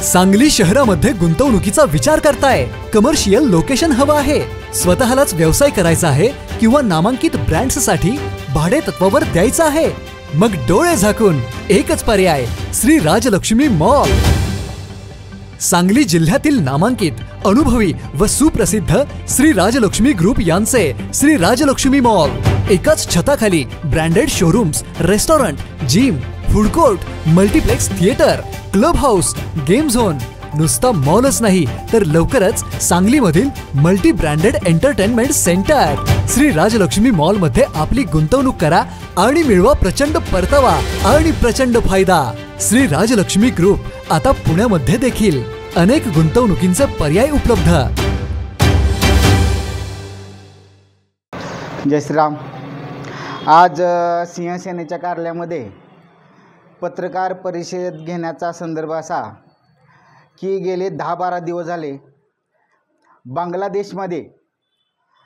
सांगली शहरामध्ये गुंतवणुकीचा विचार करताय? कमर्शियल लोकेशन हवं आहे, स्वतःलाच व्यवसाय करायचा आहे किंवा नामांकित ब्रँड्ससाठी भाडे तत्वावर द्यायचं आहे? मग डोळे झाकून एकच पर्याय, श्री राजलक्ष्मी मॉल. सांगली जिल्ह्यातील नामांकित, अनुभवी व सुप्रसिद्ध श्री राजलक्ष्मी ग्रुप यांचे श्री राजलक्ष्मी मॉल. एकाच छताखाली branded showrooms, restaurant, gym, food court, multiplex theatre, club house, game zone. नुसता मॉलच नाही तर लवकरच सांगलीमधील multi branded entertainment centre. Shri Rajlakshmi mall मध्ये आपली गुंतवणूक करा आणि मिळवा प्रचंड परतावा आणि प्रचंड फायदा. श्री राजलक्ष्मी ग्रुप आता पुण्यामध्ये देखील अनेक गुंतवणुकींचे पर्याय उपलब्ध. जय श्रीराम. आज सिंहसेनेच्या कार्यालयामध्ये पत्रकार परिषद घेण्याचा संदर्भ असा की गेले 10-12 दिवस झाले बांगलादेशमध्ये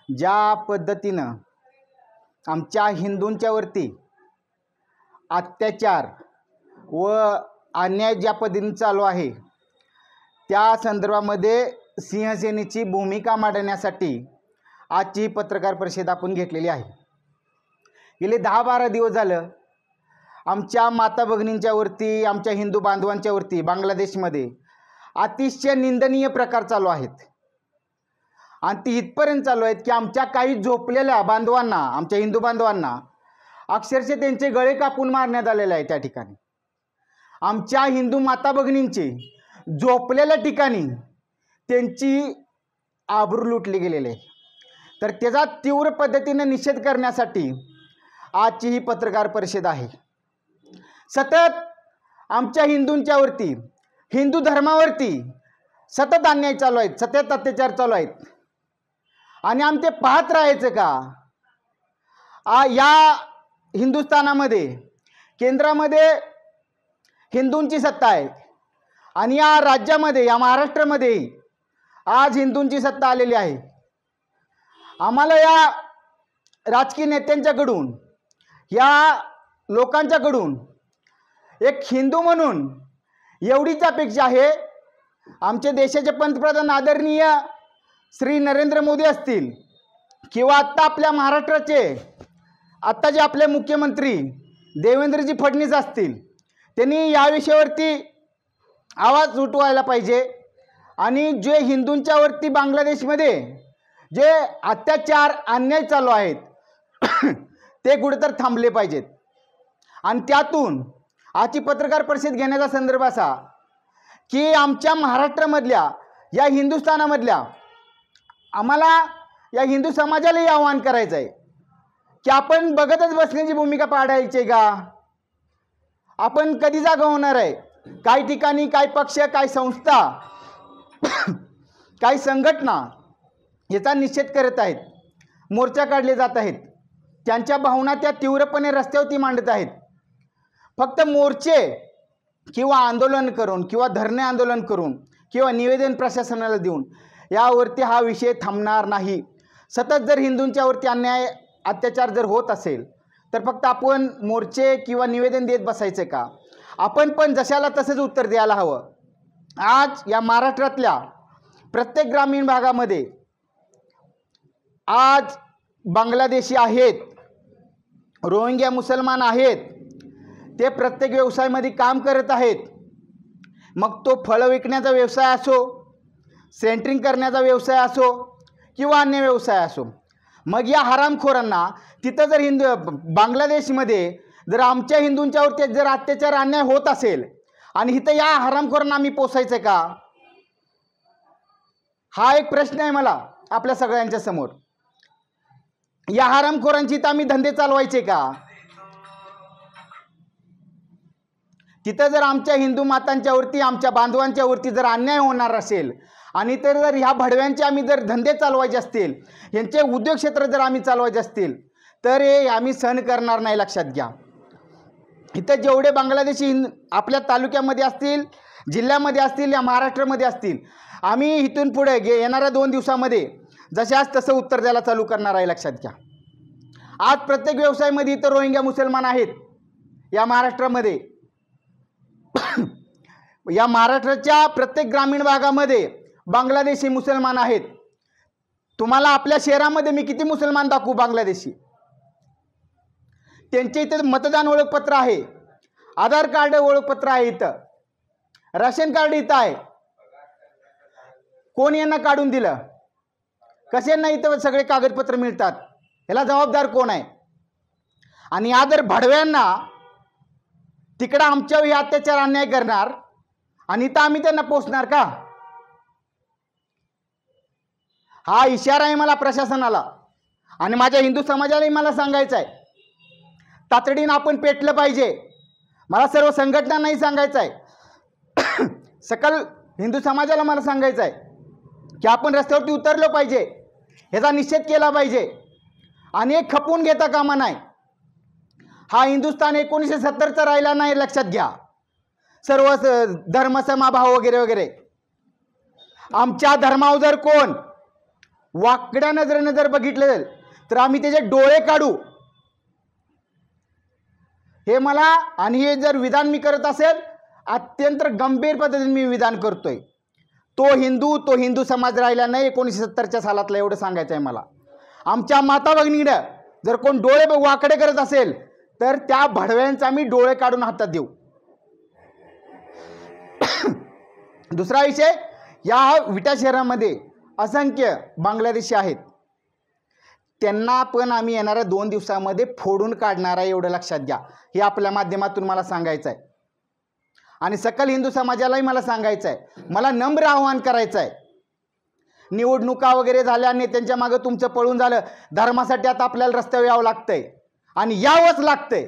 ज्या पद्धतीनं आमच्या हिंदूंच्यावरती अत्याचार व अन्याय ज्या पद्धतीने चालू आहे, त्या संदर्भामध्ये सिंहसेनेची भूमिका मांडण्यासाठी आजची ही पत्रकार परिषद आपण घेतलेली आहे. गेले 10-12 दिवस झालं आमच्या माता भगिनींच्यावरती, आमच्या हिंदू बांधवांच्यावरती बांगलादेशमध्ये अतिशय निंदनीय प्रकार चालू आहेत. आणि ती इथपर्यंत चालू आहेत की आमच्या काही झोपलेल्या बांधवांना, आमच्या हिंदू बांधवांना अक्षरशः त्यांचे गळे कापून मारण्यात आलेले आहे. त्या ठिकाणी आमच्या हिंदू माता भगिनींची झोपलेल्या ठिकाणी त्यांची आबरू लुटली गेलेली आहे. तर त्याचा तीव्र पद्धतीने निषेध करण्यासाठी आजची ही पत्रकार परिषद आहे. सतत आमच्या हिंदूंच्यावरती, हिंदू धर्मावरती सतत अन्याय चालू आहेत, सतत अत्याचार चालू आहेत. आणि आम्ही ते पाहत राहायचं का? या हिंदुस्थानामध्ये केंद्रामध्ये हिंदूंची सत्ता आहे आणि या राज्यामध्ये, या महाराष्ट्रामध्ये आज हिंदूंची सत्ता आलेली आहे. आम्हाला या राजकीय नेत्यांच्याकडून, या लोकांच्याकडून एक हिंदू म्हणून एवढीच अपेक्षा आहे. आमचे देशाचे पंतप्रधान आदरणीय श्री नरेंद्र मोदी असतील किंवा आत्ता आपल्या महाराष्ट्राचे आत्ताचे आपले मुख्यमंत्री देवेंद्रजी फडणवीस असतील, त्यांनी या विषयावरती आवाज उठवायला पाहिजे. आणि जे हिंदूंच्यावरती बांगलादेशमध्ये जे अत्याचार, अन्याय चालू आहेत ते कुठेतरी थांबले पाहिजेत. आणि त्यातून आजची पत्रकार परिषद घेण्याचा संदर्भ असा की आमच्या महाराष्ट्रामधल्या, या हिंदुस्थानामधल्या, आम्हाला या हिंदू समाजालाही आवाहन करायचं आहे की आपण बघतच बसण्याची भूमिका पाडायची का? आपण कधी जागा होणार आहे? काही ठिकाणी काही पक्ष, काही संस्था, काही संघटना याचा निषेध करत आहेत, मोर्चा काढले जात आहेत, त्यांच्या भावना त्या तीव्रपणे रस्त्यावरती मांडत आहेत. फक्त मोर्चे किंवा आंदोलन करून किंवा धरणे आंदोलन करून किंवा निवेदन प्रशासनाला देऊन यावरती हा विषय थांबणार नाही. सतत जर हिंदूंच्यावरती अन्याय, अत्याचार जर होत असेल तर फक्त आपण मोर्चे किंवा निवेदन देत बसायचं का? आपण पण जशाला तसंच उत्तर द्यायला हवं. आज या महाराष्ट्रातल्या प्रत्येक ग्रामीण भागामध्ये आज बांगलादेशी आहेत, रोहिंग्या मुसलमान आहेत, ते प्रत्येक व्यवसायामध्ये काम करत आहेत. मग तो फळं विकण्याचा व्यवसाय असो, सेंटरिंग करण्याचा व्यवसाय असो किंवा अन्य व्यवसाय असो. मग या हरामखोरांना तिथं जर बांगलादेशमध्ये जर आमच्या हिंदूंच्यावरती जर अत्याचार, अन्याय होत असेल आणि इथं या हरामखोरांना आम्ही पोसायचं का? हा एक प्रश्न आहे मला आपल्या सगळ्यांच्या समोर. या हरामखोरांची तर आम्ही धंदे चालवायचे का? तिथं जर आमच्या हिंदू मातांच्यावरती, आमच्या बांधवांच्यावरती जर अन्याय होणार असेल आणि तर जर ह्या भडव्यांचे आम्ही जर धंदे चालवायचे असतील, यांचे उद्योग क्षेत्र जर आम्ही चालवायचे असतील तर हे आम्ही सहन करणार नाही. लक्षात घ्या. इथं जेवढे बांगलादेशी आपल्या तालुक्यामध्ये असतील, जिल्ह्यामध्ये असतील, या महाराष्ट्रामध्ये असतील, आम्ही इथून पुढे येणाऱ्या 2 दिवसामध्ये जशाच तसं उत्तर द्यायला चालू करणार आहे. लक्षात घ्या. आज प्रत्येक व्यवसायामध्ये इथं रोहिंग्या मुसलमान आहेत या महाराष्ट्रामध्ये. या महाराष्ट्राच्या प्रत्येक ग्रामीण भागामध्ये बांगलादेशी मुसलमान आहेत. तुम्हाला आपल्या शहरामध्ये मी किती मुसलमान दाखवू बांगलादेशी? त्यांच्या इथे मतदान ओळखपत्र आहे, आधार कार्ड ओळखपत्र आहे, इथं राशन कार्ड इथं आहे. कोण यांना काढून दिलं? कसे नाही इथं सगळे कागदपत्र मिळतात? याला जबाबदार कोण आहे? आणि या जर भडव्यांना तिकडं आमच्यावर हे अत्याचार अन्याय करणार आणि इथं आम्ही त्यांना पोचणार का? हा इशारा आहे मला प्रशासनाला आणि माझ्या हिंदू समाजालाही मला सांगायचं आहे. तातडीनं आपण पेटलं पाहिजे. मला सर्व संघटनांनाही सांगायचं आहे, सकल हिंदू समाजाला मला सांगायचं आहे की आपण रस्त्यावरती उतरलो पाहिजे, ह्याचा निषेध केला पाहिजे आणि एक खपवून घेता कामा नाही. हा हिंदुस्थान 1970चा राहिला नाही, लक्षात घ्या. सर्व धर्मसमाभाव वगैरे वगैरे. आमच्या धर्मावर जर कोण वाकड्या नजरेनं जर बघितलं तर आम्ही त्याचे डोळे काढू. हे मला आणि हे जर विधान मी करत असेल अत्यंत गंभीर पद्धतीने मी विधान करतोय. तो हिंदू समाज राहिला नाही 1970च्या सालातला, एवढं सांगायचं आहे मला. आमच्या माता भगिनीनं जर कोण डोळे वाकडे करत असेल तर त्या भडव्यांचा आम्ही डोळे काढून हातात देऊ. दुसरा विषय, या विटा शहरामध्ये असंख्य बांगलादेशी आहेत. त्यांना पण आम्ही येणाऱ्या 2 दिवसामध्ये फोडून काढणार आहे, एवढं लक्षात घ्या. हे आपल्या माध्यमातून मला सांगायचं आहे आणि सकल हिंदू समाजालाही मला सांगायचं आहे. मला नम्र आवाहन करायचं आहे. निवडणुका वगैरे झाल्या, नेत्यांच्या मागे तुमचं पळून झालं, धर्मासाठी आता आपल्याला रस्त्यावर यावं लागतंय आणि यावंच लागतंय.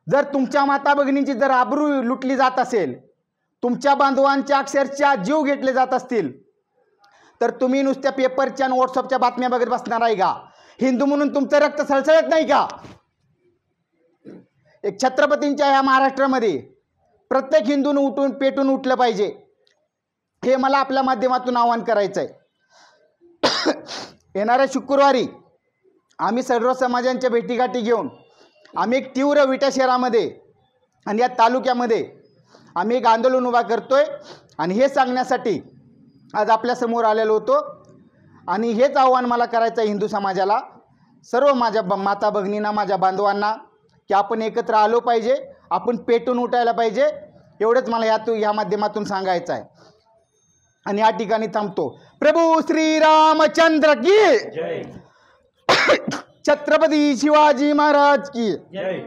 जर तुमच्या माता भगिनींची जर आबरू लुटली जात असेल, तुमच्या बांधवांच्या अक्षरशः जीव घेतले जात असतील, तर तुम्ही नुसत्या पेपरच्या आणि व्हॉट्सअपच्या बातम्या बघत बसणार आहे का? हिंदू म्हणून तुमचं रक्त सळसळत नाही का? एक छत्रपतींच्या या महाराष्ट्रामध्ये प्रत्येक हिंदूनं उठून पेटून उठलं पाहिजे. हे मला आपल्या माध्यमातून आवाहन करायचं आहे. येणाऱ्या शुक्रवारी आम्ही सर्व समाजांच्या भेटीगाठी घेऊन आम्ही एक तीव्र विटा शहरामध्ये आणि या तालुक्यामध्ये आम्ही एक आंदोलन उभा करतोय आणि हे सांगण्यासाठी आज आपल्यासमोर आलेलो होतो. आणि हेच आव्हान मला करायचं आहे हिंदू समाजाला, सर्व माझ्या माता भगिनींना, माझ्या बांधवांना, की आपण एकत्र आलो पाहिजे, आपण पेटून उठायला पाहिजे. एवढंच मला या माध्यमातून सांगायचं आहे आणि या ठिकाणी थांबतो. प्रभू श्रीरामचंद्र की जय. छत्रपती शिवाजी महाराज की जय.